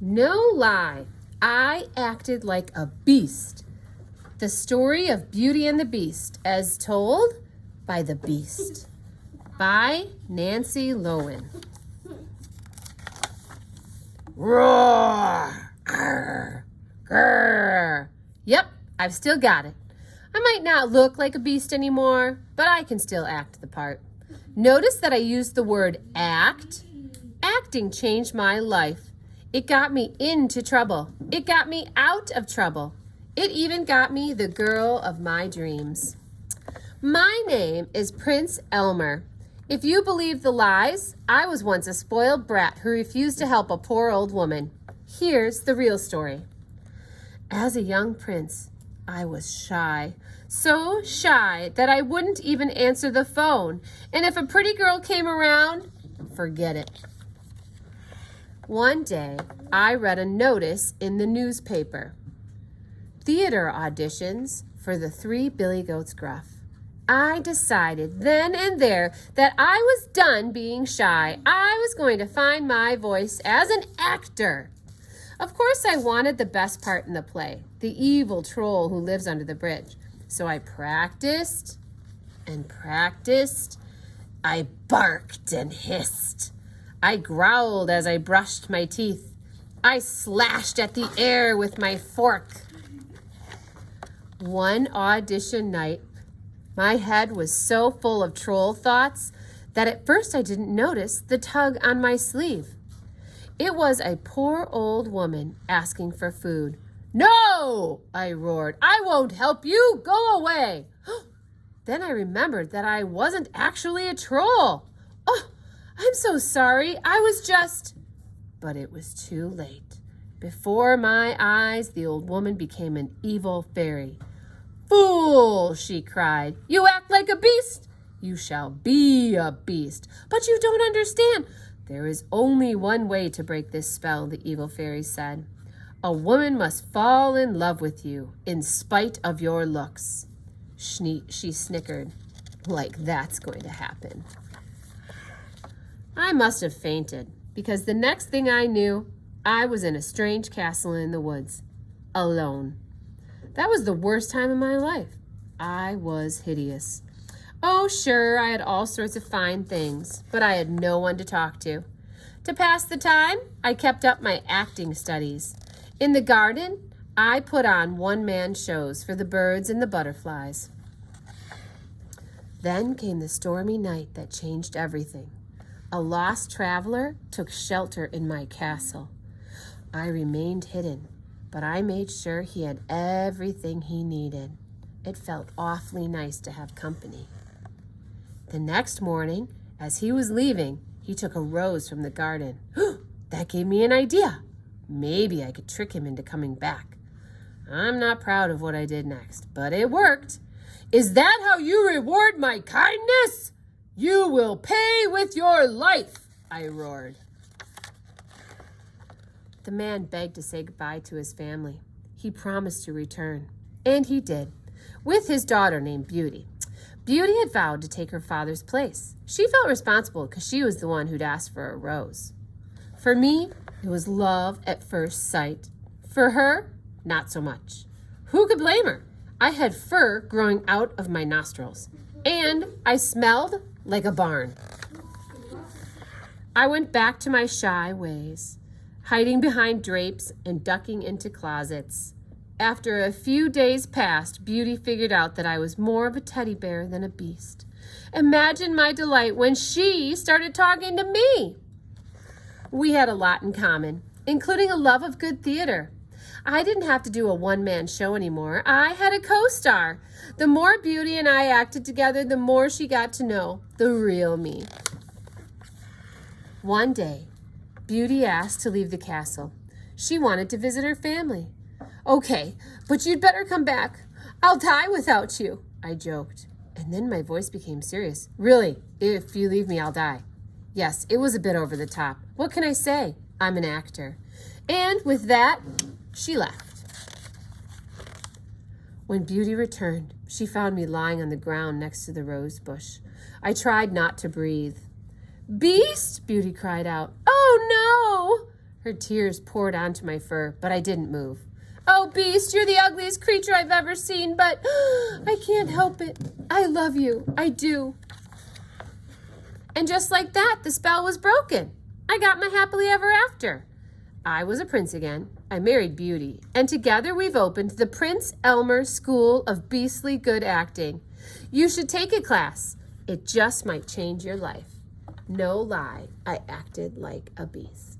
No lie, I acted like a beast. The story of Beauty and the Beast, as told by the Beast, by Nancy Lowen. Roar! Arr, grr. Yep, I've still got it. I might not look like a beast anymore, but I can still act the part. Notice that I used the word act. Acting changed my life. It got me into trouble. It got me out of trouble. It even got me the girl of my dreams. My name is Prince Elmer. If you believe the lies, I was once a spoiled brat who refused to help a poor old woman. Here's the real story. As a young prince, I was shy. So shy that I wouldn't even answer the phone. And if a pretty girl came around, forget it. One day, I read a notice in the newspaper. Theater auditions for the Three Billy Goats Gruff. I decided then and there that I was done being shy. I was going to find my voice as an actor. Of course, I wanted the best part in the play, the evil troll who lives under the bridge. So I practiced and practiced. I barked and hissed. I growled as I brushed my teeth. I slashed at the air with my fork. One audition night, my head was so full of troll thoughts that at first I didn't notice the tug on my sleeve. It was a poor old woman asking for food. "No!" I roared. "I won't help you. Go away." Then I remembered that I wasn't actually a troll. "Oh, I'm so sorry. I was just..." But it was too late. Before my eyes, the old woman became an evil fairy. "Fool!" she cried. "You act like a beast. You shall be a beast. But you don't understand. There is only one way to break this spell," the evil fairy said. "A woman must fall in love with you in spite of your looks." She snickered, like that's going to happen. I must have fainted, because the next thing I knew, I was in a strange castle in the woods, alone. That was the worst time of my life. I was hideous. Oh, sure, I had all sorts of fine things, but I had no one to talk to. To pass the time, I kept up my acting studies. In the garden, I put on one-man shows for the birds and the butterflies. Then came the stormy night that changed everything. A lost traveler took shelter in my castle. I remained hidden, but I made sure he had everything he needed. It felt awfully nice to have company. The next morning, as he was leaving, he took a rose from the garden. That gave me an idea. Maybe I could trick him into coming back. I'm not proud of what I did next, but it worked. "Is that how you reward my kindness? You will pay with your life," I roared. The man begged to say goodbye to his family. He promised to return, and he did, with his daughter named Beauty. Beauty had vowed to take her father's place. She felt responsible because she was the one who'd asked for a rose. For me, it was love at first sight. For her, not so much. Who could blame her? I had fur growing out of my nostrils, and I smelled like a barn. I went back to my shy ways, hiding behind drapes and ducking into closets. After a few days passed, Beauty figured out that I was more of a teddy bear than a beast. Imagine my delight when she started talking to me. We had a lot in common, including a love of good theater. I didn't have to do a one-man show anymore. I had a co-star. The more Beauty and I acted together, the more she got to know the real me. One day, Beauty asked to leave the castle. She wanted to visit her family. "Okay, but you'd better come back. I'll die without you," I joked. And then my voice became serious. "Really, if you leave me, I'll die." Yes, it was a bit over the top. What can I say? I'm an actor. And with that, she left. When Beauty returned, she found me lying on the ground next to the rose bush. I tried not to breathe. "Beast!" Beauty cried out. "Oh, no!" Her tears poured onto my fur, but I didn't move. Oh, Beast, you're the ugliest creature I've ever seen, but I can't help it. I love you. I do. And just like that, the spell was broken. I got my happily ever after. I was a prince again. I married Beauty. And together we've opened the Prince Elmer School of Beastly Good Acting. You should take a class. It just might change your life. No lie, I acted like a beast.